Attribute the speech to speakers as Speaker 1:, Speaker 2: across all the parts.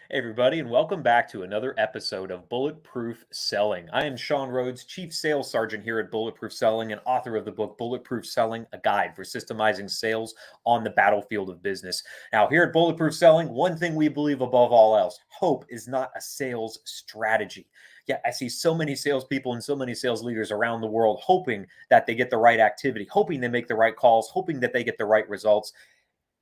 Speaker 1: Hey, everybody, and welcome back to another episode of Bulletproof Selling. I am Sean Rhodes, Chief Sales Sergeant here at Bulletproof Selling and author of the book Bulletproof Selling, a guide for systemizing sales on the battlefield of business. Now, here at Bulletproof Selling, one thing we believe above all else, hope is not a sales strategy. Yeah, I see so many salespeople and so many sales leaders around the world hoping that they get the right activity, hoping they make the right calls, hoping that they get the right results.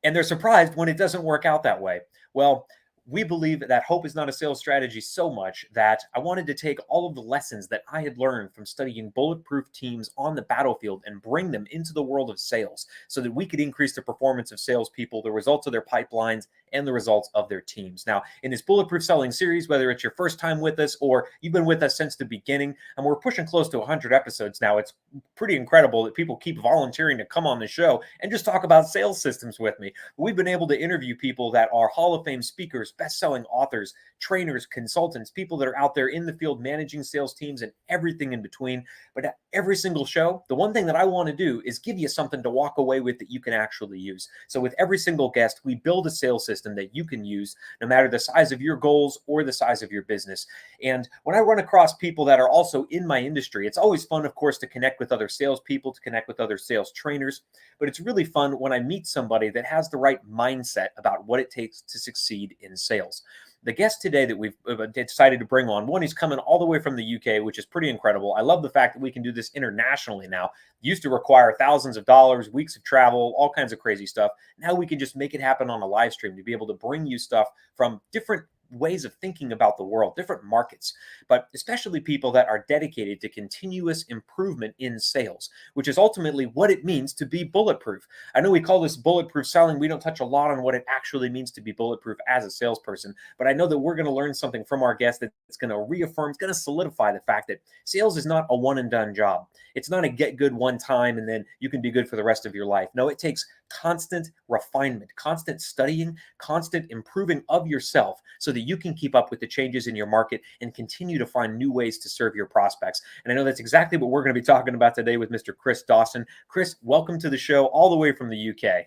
Speaker 1: And they're surprised when it doesn't work out that way. Well, we believe that hope is not a sales strategy so much that I wanted to take all of the lessons that I had learned from studying bulletproof teams on the battlefield and bring them into the world of sales so that we could increase the performance of salespeople, the results of their pipelines, and the results of their teams. Now, in this Bulletproof Selling series, whether it's your first time with us or you've been with us since the beginning, and we're pushing close to 100 episodes now, it's pretty incredible that people keep volunteering to come on the show and just talk about sales systems with me. We've been able to interview people that are Hall of Fame speakers, best-selling authors, trainers, consultants, people that are out there in the field managing sales teams and everything in between. But at every single show, the one thing that I want to do is give you something to walk away with that you can actually use. So with every single guest, we build a sales system that you can use no matter the size of your goals or the size of your business. And when I run across people that are also in my industry, it's always fun, of course, to connect with other salespeople, to connect with other sales trainers. But it's really fun when I meet somebody that has the right mindset about what it takes to succeed in sales. The guest today that we've decided to bring on, one, he's coming all the way from the UK, which is pretty incredible. I love the fact that we can do this internationally now. It used to require thousands of dollars, weeks of travel, all kinds of crazy stuff. Now we can just make it happen on a live stream to be able to bring you stuff from different ways of thinking about the world, different markets, but especially people that are dedicated to continuous improvement in sales, which is ultimately what it means to be bulletproof. I know we call this bulletproof selling. We don't touch a lot on what it actually means to be bulletproof as a salesperson, but I know that we're going to learn something from our guest that's going to reaffirm, it's going to solidify the fact that sales is not a one and done job. It's not a get good one time and then you can be good for the rest of your life. No, it takes constant refinement, constant studying, constant improving of yourself so that you can keep up with the changes in your market and continue to find new ways to serve your prospects. And I know that's exactly what we're going to be talking about today with Mr. Chris Dawson. Chris, welcome to the show all the way from the UK.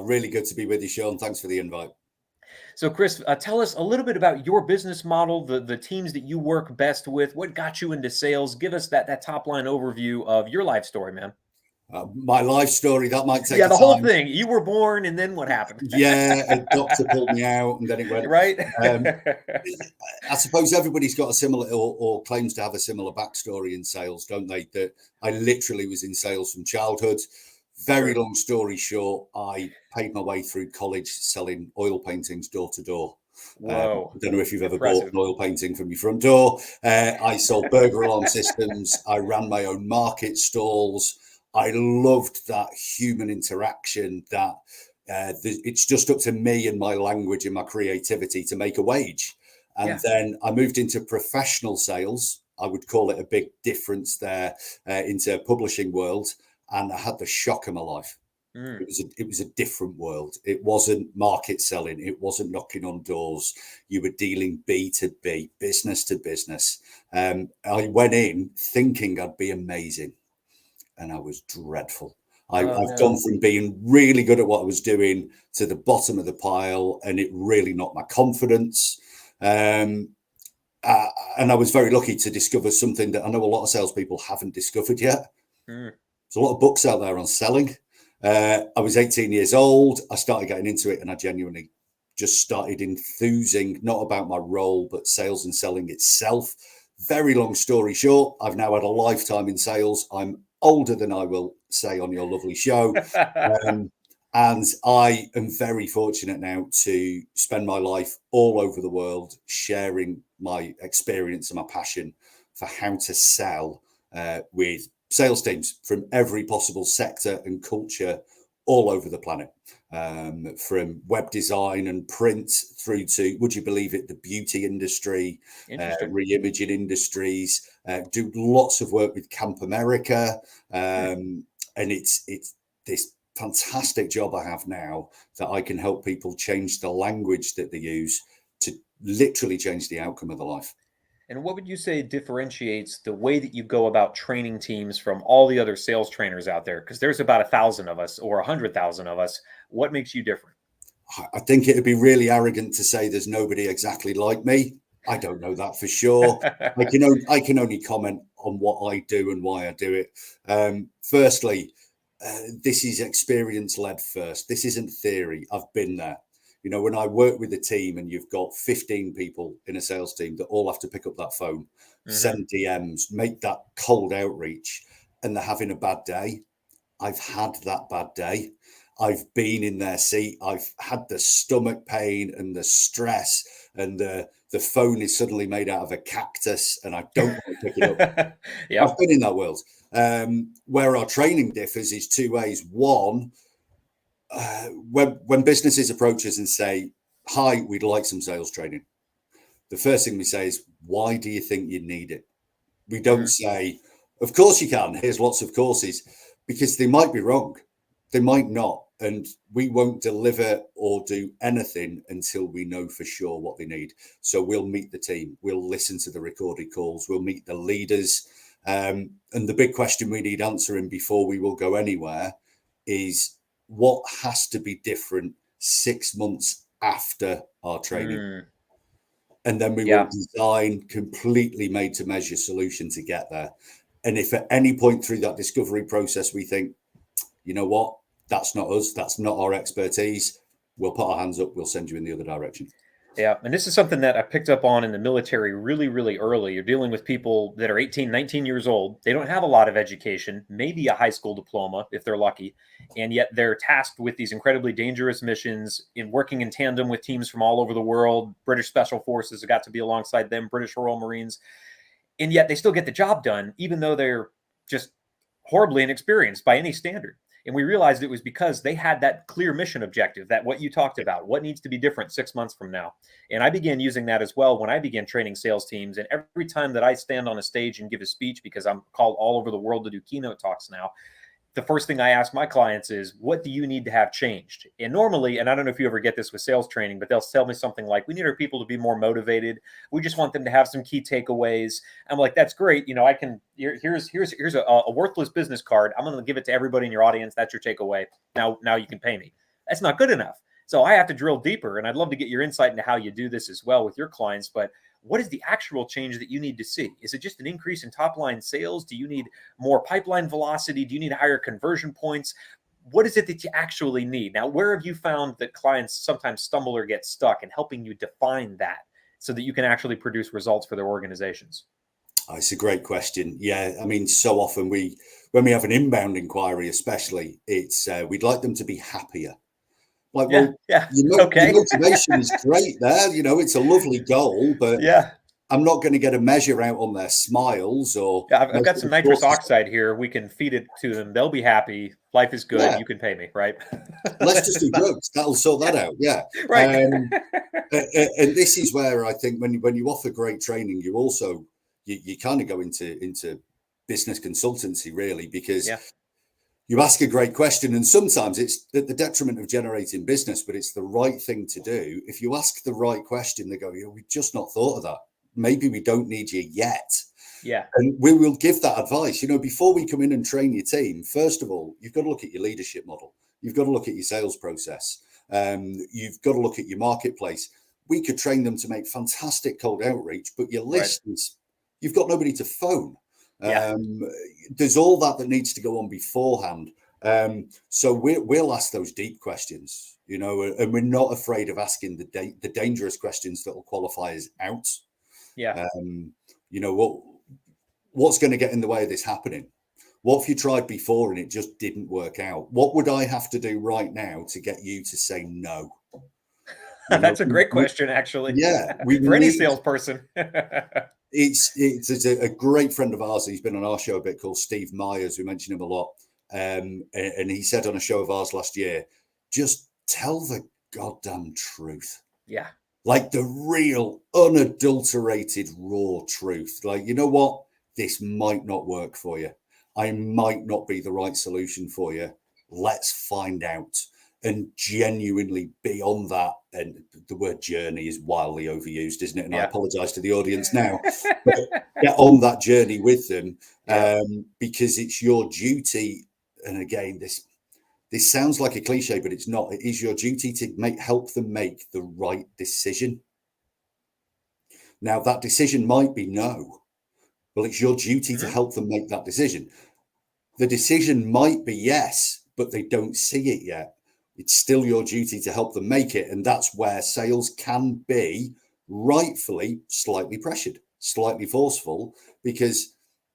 Speaker 2: Really good to be with you, Sean. Thanks for the invite.
Speaker 1: So, Chris, tell us a little bit about your business model, the teams that you work best with, what got you into sales. Give us that top line overview of your life story, man.
Speaker 2: My life story, that might take
Speaker 1: Yeah,
Speaker 2: a
Speaker 1: the whole
Speaker 2: time.
Speaker 1: thing. You were born and then what happened?
Speaker 2: Yeah, a doctor pulled me out and then it went.
Speaker 1: Right?
Speaker 2: I suppose everybody's got a similar or claims to have a similar backstory in sales, don't they? That I literally was in sales from childhood. Very long story short, I paid my way through college selling oil paintings door to door.
Speaker 1: Whoa.
Speaker 2: I don't know if you've ever
Speaker 1: Impressive.
Speaker 2: bought an oil painting from your front door. I sold burger alarm systems. I ran my own market stalls. I loved that human interaction that it's just up to me and my language and my creativity to make a wage. And then I moved into professional sales. I would call it a big difference there into publishing world. And I had the shock of my life. It was a different world. It wasn't market selling. It wasn't knocking on doors. You were dealing B to B, business to business. I went in thinking I'd be amazing. And I was dreadful. I've gone from being really good at what I was doing to the bottom of the pile, and it really knocked my confidence. And I was very lucky to discover something that I know a lot of salespeople haven't discovered yet. There's a lot of books out there on selling. I was 18 years old. I started getting into it, and I genuinely just started enthusing, not about my role, but sales and selling itself. Very long story short, I've now had a lifetime in sales. I'm older than I will say on your lovely show. And I am very fortunate now to spend my life all over the world, sharing my experience and my passion for how to sell with sales teams from every possible sector and culture all over the planet, from web design and print through to, would you believe it, the beauty industry, re-imaging industries, do lots of work with Camp America. And it's this fantastic job I have now that I can help people change the language that they use to literally change the outcome of their life.
Speaker 1: And what would you say differentiates the way that you go about training teams from all the other sales trainers out there? Because there's about 1,000 of us or 100,000 of us. What makes you different?
Speaker 2: I think it'd be really arrogant to say there's nobody exactly like me. I don't know that for sure. I can only comment on what I do and why I do it. Firstly, this is experience led first. This isn't theory. I've been there. You know, when I work with a team and you've got 15 people in a sales team that all have to pick up that phone, send DMs, make that cold outreach, and they're having a bad day. I've had that bad day. I've been in their seat. I've had the stomach pain and the stress, and the phone is suddenly made out of a cactus and I don't want to pick it up.
Speaker 1: Yep.
Speaker 2: I've been in that world. Where our training differs is two ways. One, when businesses approach us and say, hi, we'd like some sales training, the first thing we say is, why do you think you need it? We don't say, of course you can, here's lots of courses, because they might be wrong. They might not. And we won't deliver or do anything until we know for sure what they need. So we'll meet the team. We'll listen to the recorded calls. We'll meet the leaders. And the big question we need answering before we will go anywhere is, what has to be different 6 months after our training? And then we will design completely made to measure solution to get there. And if at any point through that discovery process, we think, you know what, that's not us, that's not our expertise, we'll put our hands up, we'll send you in the other direction.
Speaker 1: Yeah. And this is something that I picked up on in the military really, really early. You're dealing with people that are 18, 19 years old. They don't have a lot of education, maybe a high school diploma if they're lucky. And yet they're tasked with these incredibly dangerous missions in working in tandem with teams from all over the world. British Special Forces have got to be alongside them, British Royal Marines. And yet they still get the job done, even though they're just horribly inexperienced by any standard. And we realized it was because they had that clear mission objective, that what you talked about, what needs to be different 6 months from now. And I began using that as well when I began training sales teams. And every time that I stand on a stage and give a speech, because I'm called all over the world to do keynote talks now, the first thing I ask my clients is, what do you need to have changed? And normally, and I don't know if you ever get this with sales training, but they'll tell me something like, we need our people to be more motivated. We just want them to have some key takeaways. I'm like, that's great. You know, I can, here's a worthless business card. I'm going to give it to everybody in your audience. That's your takeaway. Now you can pay me. That's not good enough. So I have to drill deeper, and I'd love to get your insight into how you do this as well with your clients. But what is the actual change that you need to see? Is it just an increase in top line sales? Do you need more pipeline velocity? Do you need higher conversion points? What is it that you actually need? Now, where have you found that clients sometimes stumble or get stuck in helping you define that so that you can actually produce results for their organizations?
Speaker 2: Oh, it's a great question. Yeah, I mean, so often when we have an inbound inquiry, especially, it's we'd like them to be happier. Like, your motivation is great there. You know, it's a lovely goal, but I'm not going to get a measure out on their smiles or.
Speaker 1: Yeah, I've got some nitrous oxide here. We can feed it to them. They'll be happy. Life is good. Yeah. You can pay me, right?
Speaker 2: Let's just do drugs. That'll sort that out. Yeah.
Speaker 1: Right.
Speaker 2: And this is where I think when you offer great training, you also you kind of go into business consultancy, really, because you ask a great question, and sometimes it's at the detriment of generating business, but it's the right thing to do. If you ask the right question, they go, we've just not thought of that. Maybe we don't need you yet.
Speaker 1: Yeah.
Speaker 2: And we will give that advice. You know, before we come in and train your team, first of all, you've got to look at your leadership model. You've got to look at your sales process. You've got to look at your marketplace. We could train them to make fantastic cold outreach, but your list is, you've got nobody to phone. There's all that needs to go on beforehand. So we'll ask those deep questions, you know, and we're not afraid of asking the dangerous questions that will qualify us out.
Speaker 1: Yeah.
Speaker 2: You know, what's going to get in the way of this happening? What if you tried before and it just didn't work out? What would I have to do right now to get you to say no?
Speaker 1: That's a great question, actually.
Speaker 2: Yeah.
Speaker 1: For any salesperson.
Speaker 2: It's a great friend of ours. He's been on our show a bit, called Steve Myers. We mention him a lot. And he said on a show of ours last year, just tell the goddamn truth.
Speaker 1: Yeah.
Speaker 2: Like the real unadulterated raw truth. Like, you know what? This might not work for you. I might not be the right solution for you. Let's find out. And genuinely beyond that, and the word journey is wildly overused, isn't it? And I apologize to the audience now, but get on that journey with them, because it's your duty. And again, this This sounds like a cliche, but it's not. It is your duty to help them make the right decision. Now, that decision might be no. Well, it's your duty to help them make that decision. The decision might be yes, but they don't see it yet. It's still your duty to help them make it. And that's where sales can be rightfully slightly pressured, slightly forceful, because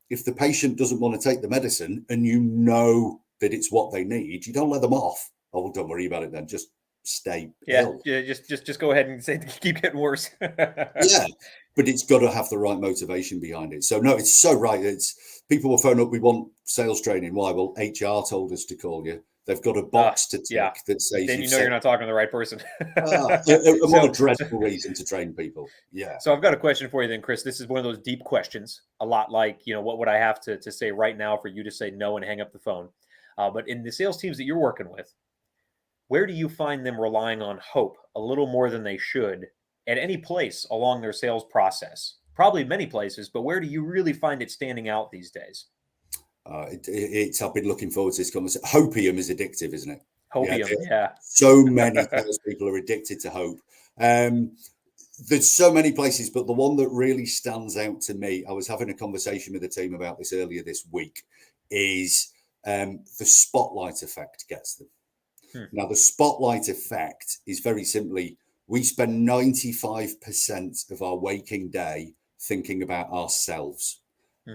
Speaker 2: if the patient doesn't want to take the medicine and you know that it's what they need, you don't let them off. Oh, well, don't worry about it then. Just stay ill.
Speaker 1: Yeah, just go ahead and say keep getting worse.
Speaker 2: Yeah, but it's got to have the right motivation behind it. So no, it's so right. It's people will phone up. We want sales training. Why? Well, HR told us to call you. They've got a box to tick that says.
Speaker 1: Then you know you're not talking to the right person.
Speaker 2: What a dreadful reason to train people. Yeah.
Speaker 1: So I've got a question for you then, Chris. This is one of those deep questions. A lot like, what would I have to say right now for you to say no and hang up the phone? But in the sales teams that you're working with, where do you find them relying on hope a little more than they should at any place along their sales process? Probably many places, but where do you really find it standing out these days?
Speaker 2: I've been looking forward to this conversation. Hopium is addictive, isn't it?
Speaker 1: Hopium, yeah.
Speaker 2: So many salespeople are addicted to hope. There's so many places, but the one that really stands out to me, I was having a conversation with the team about this earlier this week, is the spotlight effect gets them. Now, the spotlight effect is very simply, we spend 95% of our waking day thinking about ourselves,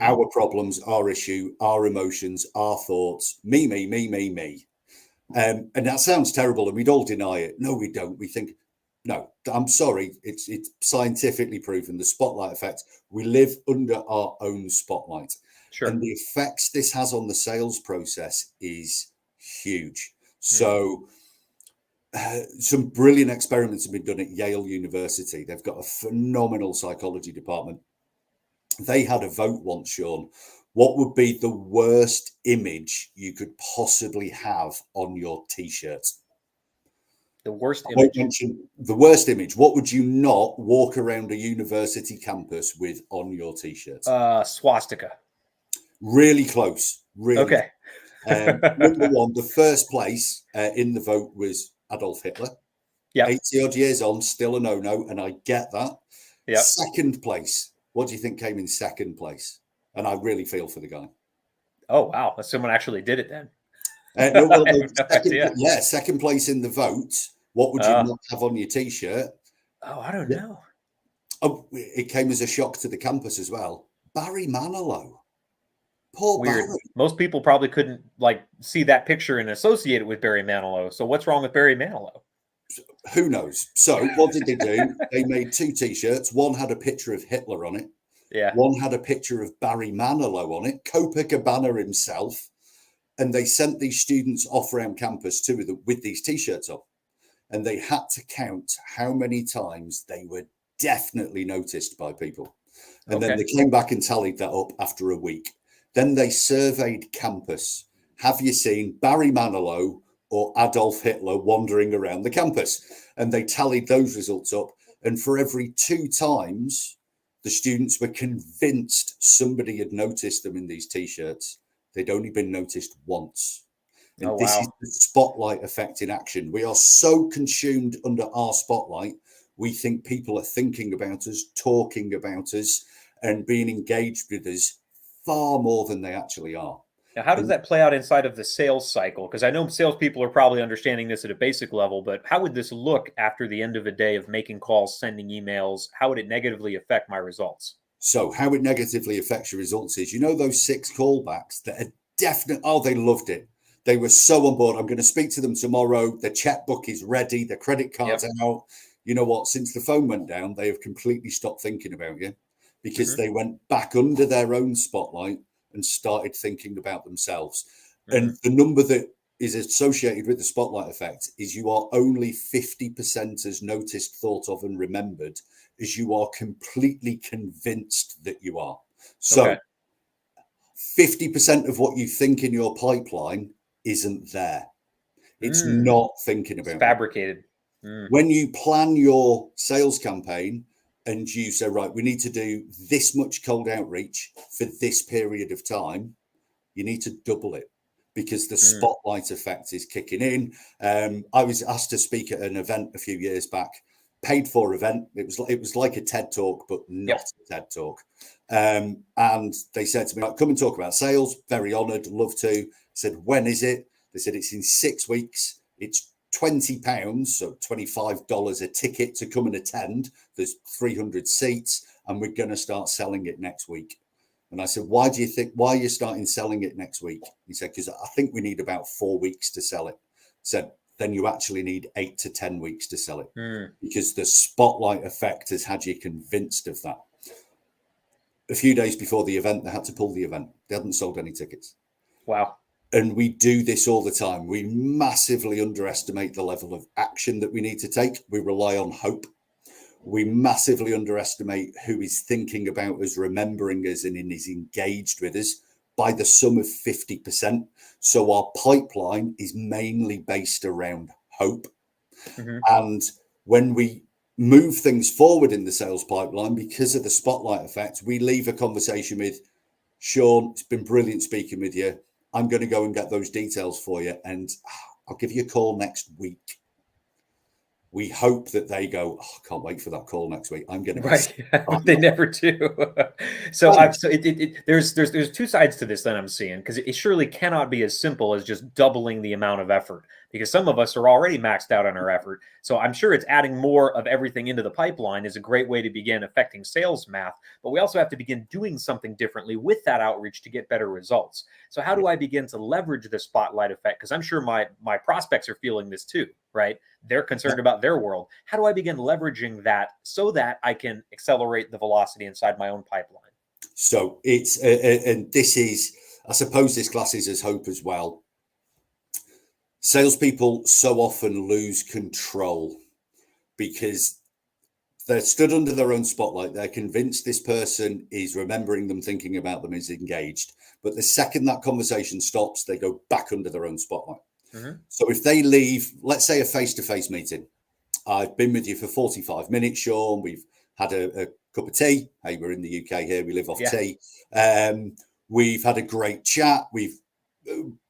Speaker 2: our problems, our issue, our emotions, our thoughts, me. And that sounds terrible, and we'd all deny it. No, we don't. We think, no, I'm sorry. It's scientifically proven, the spotlight effect. We live under our own spotlight.
Speaker 1: Sure.
Speaker 2: And the effects this has on the sales process is huge. So some brilliant experiments have been done at Yale University. They've got a phenomenal psychology department. They had a vote once, Sean. What would be the worst image you could possibly have on your T-shirt?
Speaker 1: The worst image?
Speaker 2: The worst image. What would you not walk around a university campus with on your T-shirt?
Speaker 1: Swastika.
Speaker 2: Really close. Really
Speaker 1: okay.
Speaker 2: Number one, the first place in the vote was Adolf Hitler.
Speaker 1: Yeah.
Speaker 2: 80 odd years on, still a no-no, and I get that.
Speaker 1: Yeah.
Speaker 2: Second place. What do you think came in second place? And I really feel for the guy.
Speaker 1: Oh, wow. Someone actually did it then.
Speaker 2: Second place in the vote. What would you not have on your T-shirt?
Speaker 1: Oh, I don't know.
Speaker 2: Oh, it came as a shock to the campus as well. Barry Manilow. Poor
Speaker 1: Weird.
Speaker 2: Barry.
Speaker 1: Most people probably couldn't see that picture and associate it with Barry Manilow. So what's wrong with Barry Manilow?
Speaker 2: Who knows? So what did they do? They made two T-shirts. One had a picture of Hitler on it.
Speaker 1: Yeah.
Speaker 2: One had a picture of Barry Manilow on it, Copacabana himself. And they sent these students off around campus with these T-shirts on. And they had to count how many times they were definitely noticed by people. And then they came back and tallied that up after a week. Then they surveyed campus. Have you seen Barry Manilow or Adolf Hitler wandering around the campus? And they tallied those results up. And for every 2 times, the students were convinced somebody had noticed them in these T-shirts. They'd only been noticed once. And this is the spotlight effect in action. We are so consumed under our spotlight, we think people are thinking about us, talking about us, and being engaged with us far more than they actually are.
Speaker 1: Now, how does that play out inside of the sales cycle? Because I know salespeople are probably understanding this at a basic level, but how would this look after the end of a day of making calls, sending emails? How would it negatively affect my results?
Speaker 2: So how it negatively affects your results is, those 6 callbacks that are definite. Oh, they loved it. They were so on board. I'm going to speak to them tomorrow. The checkbook is ready. The credit card's out. You know what? Since the phone went down, they have completely stopped thinking about you because they went back under their own spotlight and started thinking about themselves. And the number that is associated with the spotlight effect is you are only 50% as noticed, thought of, and remembered as you are completely convinced that you are. So 50% of what you think in your pipeline isn't there. It's not thinking about
Speaker 1: it's fabricated.
Speaker 2: When you plan your sales campaign and you say, right, we need to do this much cold outreach for this period of time, you need to double it. because the spotlight effect is kicking in. I was asked to speak at an event a few years back, paid for event. It was like a TED talk, but not a TED talk. And they said to me, like, come and talk about sales. Very honored, love to. I said, when is it? They said, it's in 6 weeks. It's £20, so $25 a ticket to come and attend. There's 300 seats, and we're going to start selling it next week. And I said, why are you starting selling it next week? He said, because I think we need about 4 weeks to sell it. I said, then you actually need 8 to 10 weeks to sell it, because the spotlight effect has had you convinced of that. A few days before the event, they had to pull the event. They hadn't sold any tickets.
Speaker 1: Wow.
Speaker 2: And we do this all the time. We massively underestimate the level of action that we need to take. We rely on hope. We massively underestimate who is thinking about us, remembering us, and is engaged with us by the sum of 50%. So our pipeline is mainly based around hope. And when we move things forward in the sales pipeline, because of the spotlight effect, we leave a conversation with, Sean, it's been brilliant speaking with you. I'm going to go and get those details for you, and I'll give you a call next week. We hope that they go, oh, I can't wait for that call next week. I'm going to
Speaker 1: They never do. There's two sides to this that I'm seeing, because it surely cannot be as simple as just doubling the amount of effort, because some of us are already maxed out on our effort. So I'm sure it's adding more of everything into the pipeline is a great way to begin affecting sales math, but we also have to begin doing something differently with that outreach to get better results. So how do I begin to leverage the spotlight effect? Because I'm sure my prospects are feeling this too, right? They're concerned about their world. How do I begin leveraging that so that I can accelerate the velocity inside my own pipeline?
Speaker 2: So it's, and this is, I suppose this classes as hope as well. Salespeople so often lose control because they're stood under their own spotlight. They're convinced this person is remembering them, thinking about them, is engaged. But the second that conversation stops, they go back under their own spotlight. So if they leave, let's say a face-to-face meeting, I've been with you for 45 minutes, Sean. We've had a cup of tea. Hey, we're in the UK here. We live off tea. We've had a great chat. We've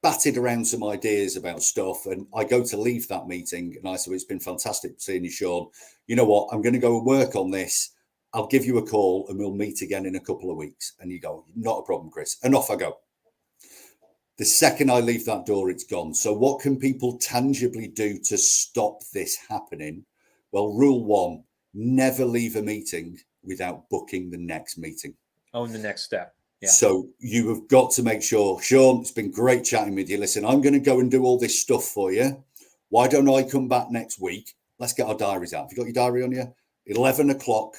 Speaker 2: batted around some ideas about stuff. And I go to leave that meeting and I said, it's been fantastic seeing you, Sean. You know what? I'm going to go and work on this. I'll give you a call and we'll meet again in a couple of weeks. And you go, not a problem, Chris. And off I go. The second I leave that door, it's gone. So what can people tangibly do to stop this happening? Well, rule 1, never leave a meeting without booking the next meeting.
Speaker 1: Own the next step. Yeah.
Speaker 2: So you have got to make sure, Sean, it's been great chatting with you. Listen, I'm going to go and do all this stuff for you. Why don't I come back next week? Let's get our diaries out. Have you got your diary on you? 11 o'clock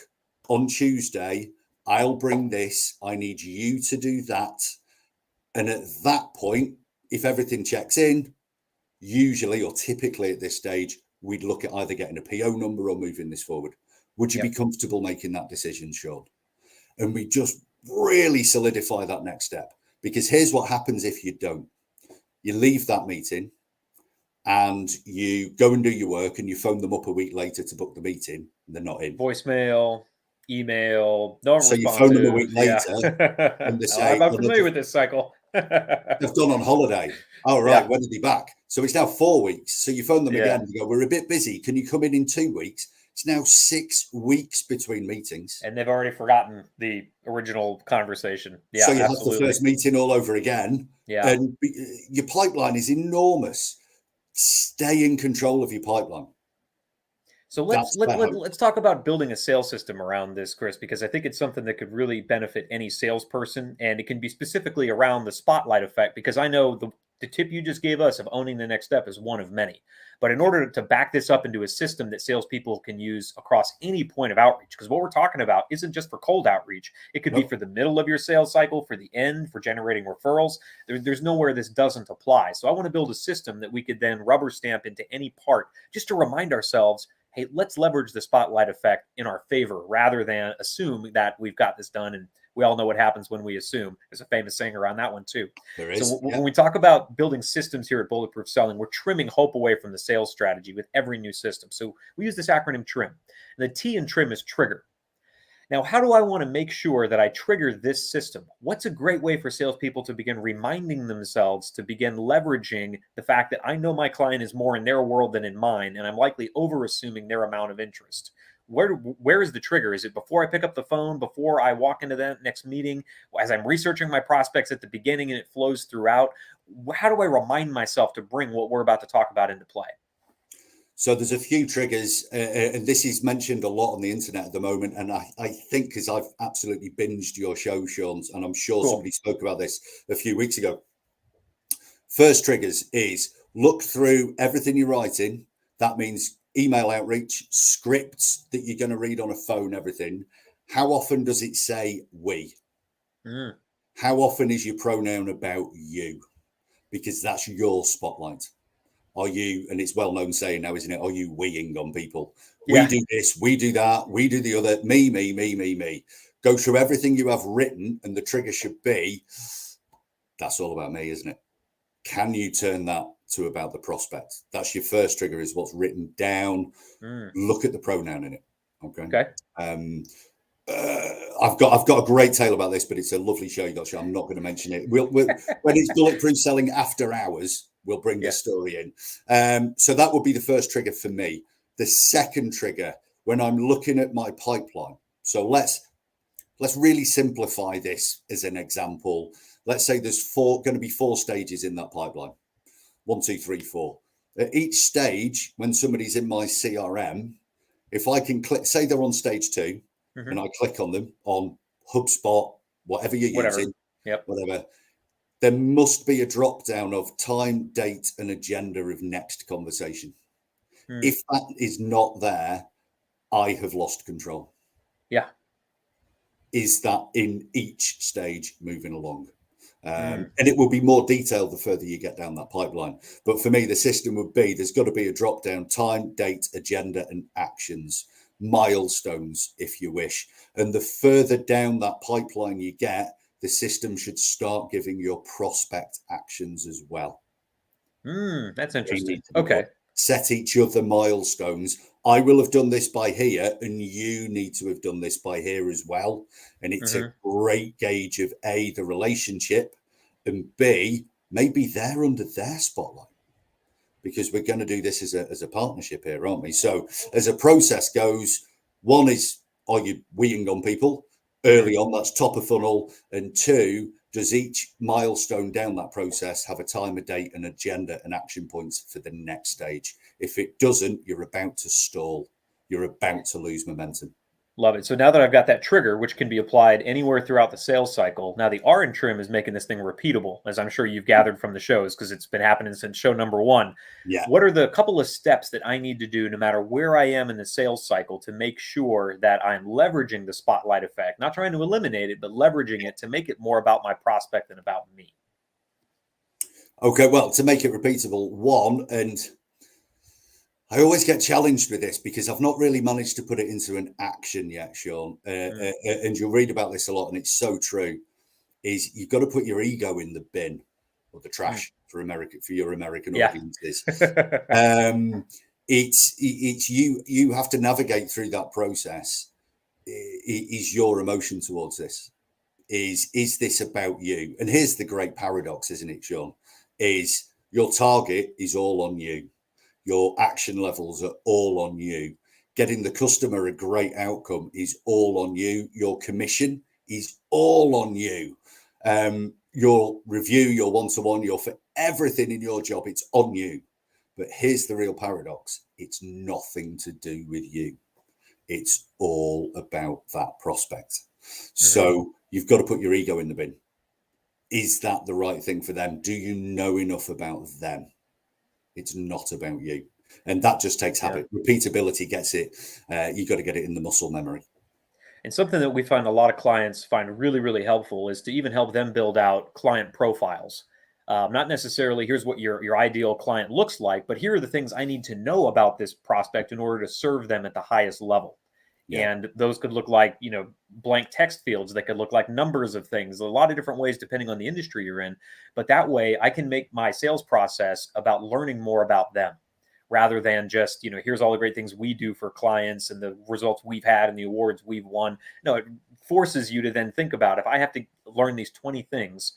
Speaker 2: on Tuesday, I'll bring this. I need you to do that. And at that point, if everything checks in, usually or typically at this stage, we'd look at either getting a PO number or moving this forward. Would you be comfortable making that decision, Sean? And we just really solidify that next step. Because here's what happens if you don't. You leave that meeting and you go and do your work and you phone them up a week later to book the meeting and they're not in.
Speaker 1: Voicemail, email, no
Speaker 2: so you phone them a week later and they say,
Speaker 1: I'm familiar with this cycle.
Speaker 2: They've gone on holiday. Oh, right. When are they back? So it's now 4 weeks. So you phone them again and you go, we're a bit busy. Can you come in 2 weeks? It's now 6 weeks between meetings.
Speaker 1: And they've already forgotten the original conversation. Yeah,
Speaker 2: so you have the first meeting all over again.
Speaker 1: Yeah.
Speaker 2: And your pipeline is enormous. Stay in control of your pipeline.
Speaker 1: So let's talk about building a sales system around this, Chris, because I think it's something that could really benefit any salesperson, and it can be specifically around the spotlight effect, because I know the tip you just gave us of owning the next step is one of many. But in order to back this up into a system that salespeople can use across any point of outreach, because what we're talking about isn't just for cold outreach. It could be for the middle of your sales cycle, for the end, for generating referrals. There's nowhere this doesn't apply. So I want to build a system that we could then rubber stamp into any part, just to remind ourselves, hey, let's leverage the spotlight effect in our favor rather than assume that we've got this done. And we all know what happens when we assume. There's a famous saying around that one too.
Speaker 2: There is.
Speaker 1: So when we talk about building systems here at Bulletproof Selling, we're trimming hope away from the sales strategy with every new system. So we use this acronym TRIM. And the T in TRIM is trigger. Now, how do I want to make sure that I trigger this system? What's a great way for salespeople to begin reminding themselves to begin leveraging the fact that I know my client is more in their world than in mine, and I'm likely overassuming their amount of interest? Where is the trigger? Is it before I pick up the phone, before I walk into that next meeting, as I'm researching my prospects at the beginning and it flows throughout? How do I remind myself to bring what we're about to talk about into play?
Speaker 2: So there's a few triggers, and this is mentioned a lot on the internet at the moment. And I think because I've absolutely binged your show, Sean, and I'm sure somebody spoke about this a few weeks ago. First triggers is look through everything you're writing. That means email outreach, scripts that you're going to read on a phone, everything. How often does it say we? How often is your pronoun about you? Because that's your spotlight. Are you, and it's well-known saying now, isn't it? Are you weeing on people? Yeah. We do this, we do that, we do the other, me. Go through everything you have written, and the trigger should be, that's all about me, isn't it? Can you turn that to about the prospect? That's your first trigger, is what's written down. Look at the pronoun in it. Okay. I've got a great tale about this, but it's a lovely show you got, so I'm not going to mention it. We'll when it's Bulletproof Selling After Hours, we'll bring the story in. So that would be the first trigger for me. The second trigger, when I'm looking at my pipeline. So let's really simplify this as an example. Let's say there's going to be 4 stages in that pipeline. 1, 2, 3, 4. At each stage, when somebody's in my CRM, if I can click, say they're on stage 2, and I click on them on HubSpot, whatever you're using, whatever. There must be a drop down of time, date, and agenda of next conversation. If that is not there, I have lost control. Yeah. Is that in each stage moving along? And it will be more detailed the further you get down that pipeline. But for me, the system would be, there's got to be a drop down: time, date, agenda, and actions, milestones, if you wish. And the further down that pipeline you get, the system should start giving your prospect actions as well.
Speaker 1: That's interesting. Okay.
Speaker 2: Set each other milestones. I will have done this by here, and you need to have done this by here as well. And it's a great gauge of A, the relationship, and B, maybe they're under their spotlight, because we're going to do this as a partnership here, aren't we? So as a process goes, 1 is, are you weeing on people early on? That's top of funnel. And 2, does each milestone down that process have a time, a date, an agenda, and action points for the next stage? If it doesn't, you're about to stall. You're about to lose momentum.
Speaker 1: Love it. So now that I've got that trigger, which can be applied anywhere throughout the sales cycle, now the R in trim is making this thing repeatable, as I'm sure you've gathered from the shows, because it's been happening since show number 1. Yeah. What are the couple of steps that I need to do, no matter where I am in the sales cycle, to make sure that I'm leveraging the spotlight effect, not trying to eliminate it, but leveraging it to make it more about my prospect than about me?
Speaker 2: Okay, well, to make it repeatable, 1, and I always get challenged with this because I've not really managed to put it into an action yet, Sean. And you'll read about this a lot, and it's so true, is you've got to put your ego in the bin, or the trash for your American audiences. It's you have to navigate through that process. Is your emotion towards this? Is this about you? And here's the great paradox, isn't it, Sean? Is your target is all on you. Your action levels are all on you. Getting the customer a great outcome is all on you. Your commission is all on you. Your review, your one-to-one, for everything in your job, it's on you. But here's the real paradox. It's nothing to do with you. It's all about that prospect. So you've got to put your ego in the bin. Is that the right thing for them? Do you know enough about them? It's not about you. And that just takes habit. Repeatability gets it. You got to get it in the muscle memory.
Speaker 1: And something that we find a lot of clients find really, really helpful is to even help them build out client profiles. Not necessarily here's what your ideal client looks like, but here are the things I need to know about this prospect in order to serve them at the highest level. Yeah. And those could look like, blank text fields. That could look like numbers of things, a lot of different ways depending on the industry you're in. But that way I can make my sales process about learning more about them. rather than just, here's all the great things we do for clients and the results we've had and the awards we've won. No, it forces you to then think about, if I have to learn these 20 things,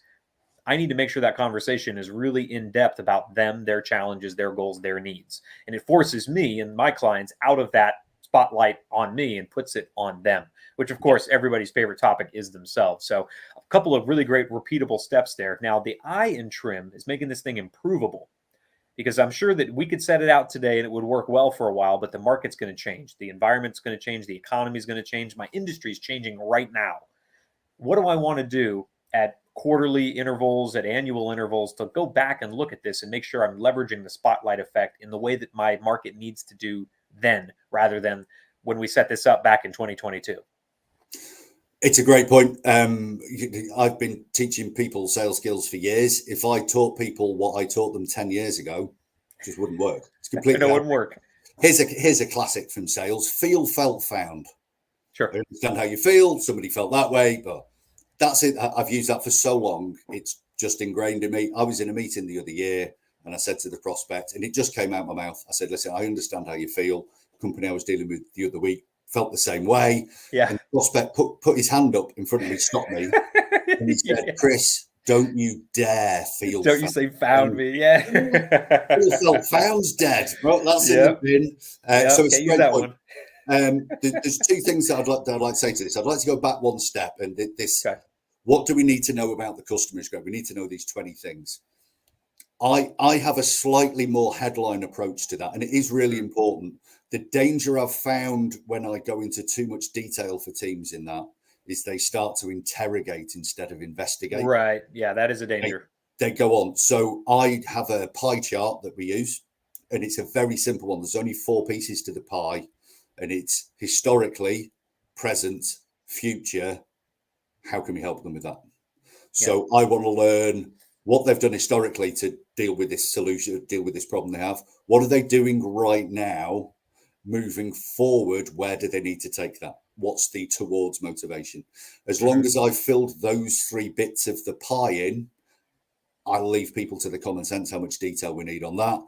Speaker 1: I need to make sure that conversation is really in depth about them, their challenges, their goals, their needs. And it forces me and my clients out of that spotlight on me and puts it on them, which of course everybody's favorite topic is themselves. So a couple of really great repeatable steps there. Now the I in trim is making this thing improvable, because I'm sure that we could set it out today and it would work well for a while, but the market's going to change. The environment's going to change. The economy is going to change. My industry is changing right now. What do I want to do at quarterly intervals, at annual intervals, to go back and look at this and make sure I'm leveraging the spotlight effect in the way that my market needs to do then, rather than when we set this up back in 2022?
Speaker 2: It's a great point. I've been teaching people sales skills for years. If I taught people what I taught them 10 years ago, it just wouldn't work. It's completely
Speaker 1: it wouldn't work.
Speaker 2: Here's a classic from sales: feel, felt, found.
Speaker 1: Sure.
Speaker 2: I understand how you feel. Somebody felt that way, but that's it. I've used that for so long. It's just ingrained in me. I was in a meeting the other year and I said to the prospect, and it just came out my mouth. I said, listen, I understand how you feel. The company I was dealing with the other week felt the same way.
Speaker 1: Yeah.
Speaker 2: And the prospect put his hand up in front of me, stopped me. And he said, Chris, don't you dare feel.
Speaker 1: Don't you say found me. Yeah.
Speaker 2: Feel, felt, found's dead. Well, that's in the bin. So it's a great point. There's two things that I'd like to say to this. I'd like to go back one step, and this. Okay. What do we need to know about the customers? We need to know these 20 things. I have a slightly more headline approach to that, and it is really important. The danger I've found when I go into too much detail for teams in that is they start to interrogate instead of investigate.
Speaker 1: Right. Yeah, that is a danger.
Speaker 2: They go on. So I have a pie chart that we use, and it's a very simple one. There's only 4 pieces to the pie, and it's historically, present, future. How can we help them with that? So I want to learn what they've done historically to deal with this solution, deal with this problem they have. What are they doing right now? Moving forward, where do they need to take that? What's the towards motivation? As long as I've filled those 3 bits of the pie in, I'll leave people to the common sense how much detail we need on that.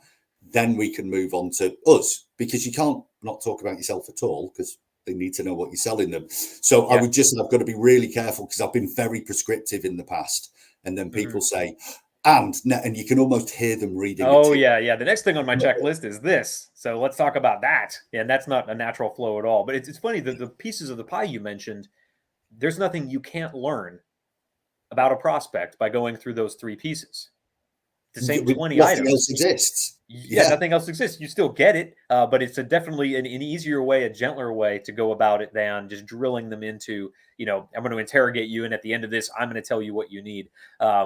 Speaker 2: Then we can move on to us, because you can't not talk about yourself at all, because they need to know what you're selling them. So I've got to be really careful, because I've been very prescriptive in the past. And then people say, and you can almost hear them reading.
Speaker 1: Oh, yeah. The next thing on my checklist is this. So let's talk about that. Yeah, and that's not a natural flow at all. But it's funny that the pieces of the pie you mentioned, there's nothing you can't learn about a prospect by going through those 3 pieces. The same 20 items.
Speaker 2: Nothing else exists.
Speaker 1: Yeah, nothing else exists. You still get it, but it's definitely an easier way, a gentler way to go about it than just drilling them into, I'm going to interrogate you, and at the end of this, I'm going to tell you what you need,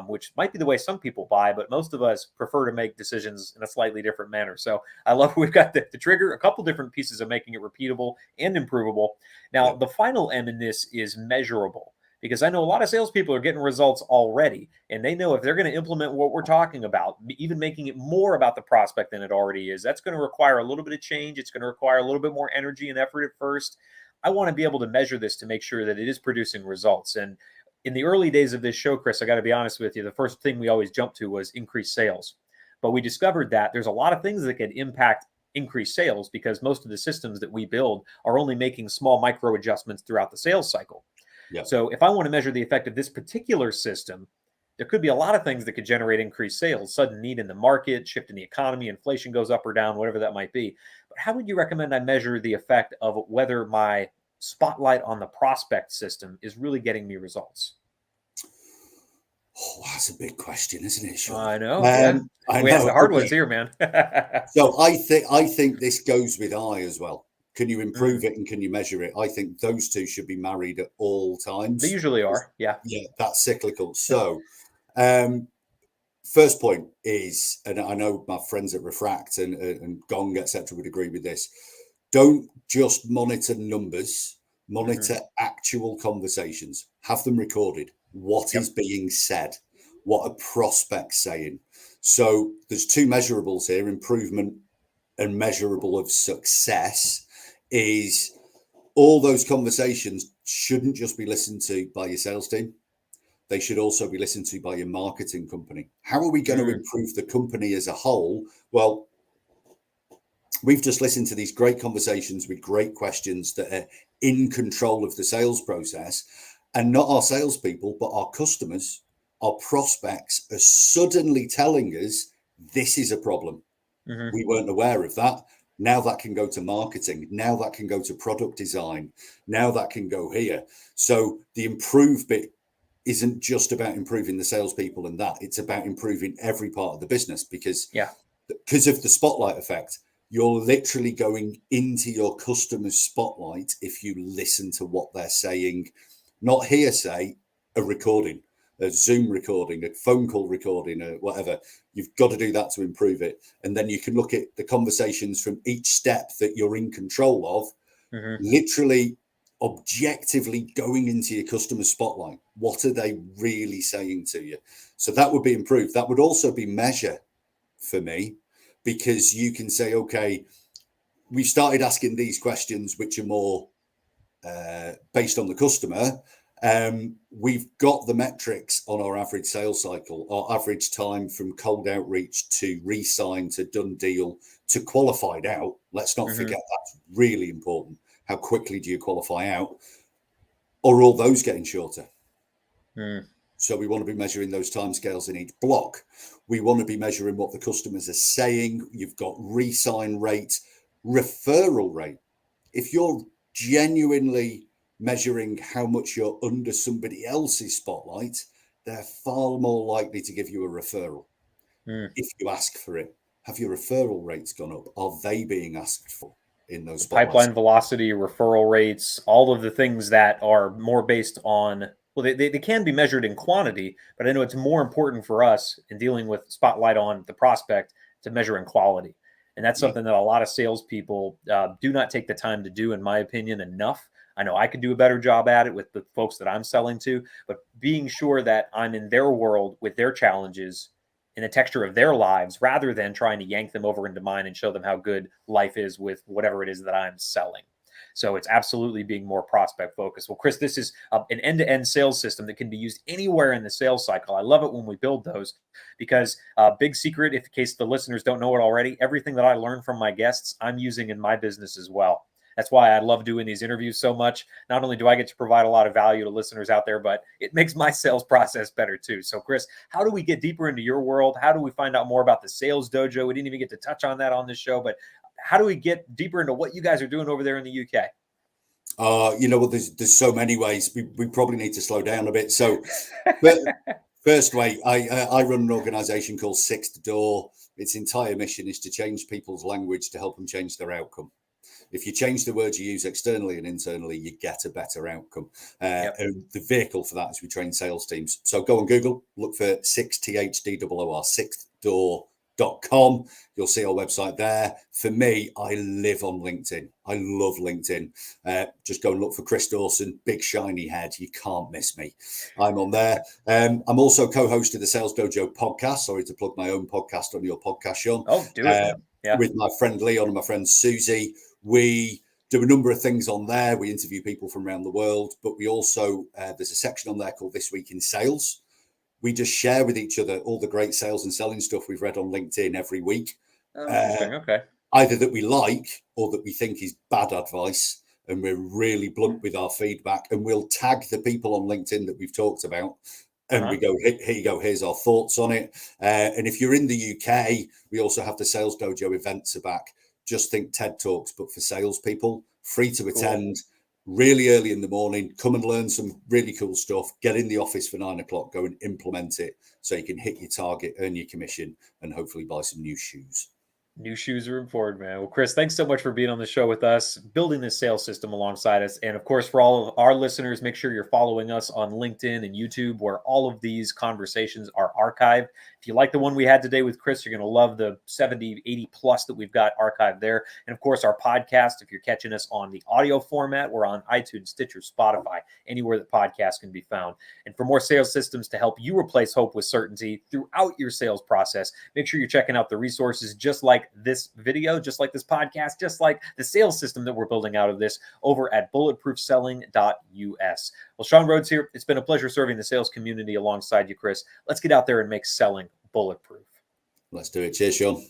Speaker 1: which might be the way some people buy, but most of us prefer to make decisions in a slightly different manner. So I love we've got the trigger, a couple different pieces of making it repeatable and improvable. Now, the final M in this is measurable. Because I know a lot of salespeople are getting results already, and they know if they're going to implement what we're talking about, even making it more about the prospect than it already is, that's going to require a little bit of change. It's going to require a little bit more energy and effort at first. I want to be able to measure this to make sure that it is producing results. And in the early days of this show, Chris, I got to be honest with you, the first thing we always jumped to was increased sales. But we discovered that there's a lot of things that can impact increased sales, because most of the systems that we build are only making small micro adjustments throughout the sales cycle. Yep. So if I want to measure the effect of this particular system, there could be a lot of things that could generate increased sales: sudden need in the market, shift in the economy, inflation goes up or down, whatever that might be. But how would you recommend I measure the effect of whether my spotlight on the prospect system is really getting me results?
Speaker 2: Oh, that's a big question, isn't it, Sean?
Speaker 1: I know. We have the hard ones here, man.
Speaker 2: So I think this goes with I as well. Can you improve it and can you measure it? I think those two should be married at all times.
Speaker 1: They usually are. Yeah.
Speaker 2: Yeah, that's cyclical. So first point is, and I know my friends at Refract and Gong, etc., would agree with this. Don't just monitor numbers, monitor actual conversations. Have them recorded. What is being said? What are prospects saying? So there's 2 measurables here: improvement and measurable of success. Is all those conversations shouldn't just be listened to by your sales team. They should also be listened to by your marketing company. How are we going to improve the company as a whole? Well, We've just listened to these great conversations with great questions that are in control of the sales process, and not our salespeople, but our customers, our prospects are suddenly telling us this is a problem.
Speaker 1: Mm-hmm.
Speaker 2: We weren't aware of that. Now that can go to marketing. Now that can go to product design. Now that can go here. So the improve bit isn't just about improving the salespeople and that. It's about improving every part of the business because of the spotlight effect. You're literally going into your customer's spotlight if you listen to what they're saying, not hearsay, a recording, a Zoom recording, a phone call recording, or whatever. You've got to do that to improve it. And then you can look at the conversations from each step that you're in control of, literally objectively going into your customer spotlight. What are they really saying to you? So that would be improved. That would also be measure for me, because you can say, okay, we started asking these questions, which are more based on the customer. We've got the metrics on our average sales cycle, our average time from cold outreach to re-sign to done deal to qualified out. Let's not forget that's really important. How quickly do you qualify out? Or are all those getting shorter? So we want to be measuring those timescales in each block. We want to be measuring what the customers are saying. You've got re-sign rate, referral rate. If you're genuinely measuring how much you're under somebody else's spotlight, they're far more likely to give you a referral. If you ask for it. Have your referral rates gone up? Are they being asked for in those spotlights?
Speaker 1: Pipeline velocity, referral rates, all of the things that are more based on, well, they can be measured in quantity, but I know it's more important for us in dealing with spotlight on the prospect to measure in quality. And that's something that a lot of salespeople do not take the time to do, in my opinion, enough. I know I could do a better job at it with the folks that I'm selling to, but being sure that I'm in their world with their challenges, in the texture of their lives, rather than trying to yank them over into mine and show them how good life is with whatever it is that I'm selling. So it's absolutely being more prospect focused. Well, Chris, this is an end-to-end sales system that can be used anywhere in the sales cycle. I love it when we build those, because big secret, if in case the listeners don't know it already, everything that I learn from my guests, I'm using in my business as well. That's why I love doing these interviews so much. Not only do I get to provide a lot of value to listeners out there, but it makes my sales process better too. So Chris, how do we get deeper into your world? How do we find out more about the Sales Dojo? We didn't even get to touch on that on this show, but how do we get deeper into what you guys are doing over there in the UK?
Speaker 2: Well, there's so many ways. We probably need to slow down a bit. So but first way, I run an organization called Sixth Door. Its entire mission is to change people's language to help them change their outcome. If you change the words you use externally and internally, you get a better outcome. And the vehicle for that is we train sales teams. So go on Google, look for 6THDOOR, sixthdoor.com. You'll see our website there. For me, I live on LinkedIn. I love LinkedIn. Just go and look for Chris Dawson, big shiny head. You can't miss me. I'm on there. I'm also co-host of the Sales Dojo Podcast. Sorry to plug my own podcast on your podcast, Sean.
Speaker 1: Oh, do it.
Speaker 2: With my friend Leon and my friend Susie. We do a number of things on there. We interview people from around the world, but we also, there's a section on there called This Week in Sales. We just share with each other all the great sales and selling stuff we've read on LinkedIn every week.
Speaker 1: Oh, interesting. Okay.
Speaker 2: Either that we like or that we think is bad advice. And we're really blunt with our feedback. And we'll tag the people on LinkedIn that we've talked about. And we go, here you go, here's our thoughts on it. And if you're in the UK, we also have the Sales Dojo events are back. Just think TED Talks, but for salespeople, free to attend, really early in the morning. Come and learn some really cool stuff. Get in the office for 9 o'clock. Go and implement it so you can hit your target, earn your commission, and hopefully buy some new shoes.
Speaker 1: New shoes are important, man. Well, Chris, thanks so much for being on the show with us, building this sales system alongside us. And of course, for all of our listeners, make sure you're following us on LinkedIn and YouTube, where all of these conversations are archived. If you like the one we had today with Chris, you're going to love the 70, 80 plus that we've got archived there. And of course, our podcast, if you're catching us on the audio format, we're on iTunes, Stitcher, Spotify, anywhere that podcasts can be found. And for more sales systems to help you replace hope with certainty throughout your sales process, make sure you're checking out the resources just like this video, just like this podcast, just like the sales system that we're building out of this over at bulletproofselling.us. Well, Sean Rhodes here. It's been a pleasure serving the sales community alongside you, Chris. Let's get out there and make selling bulletproof.
Speaker 2: Let's do it. Cheers, Sean.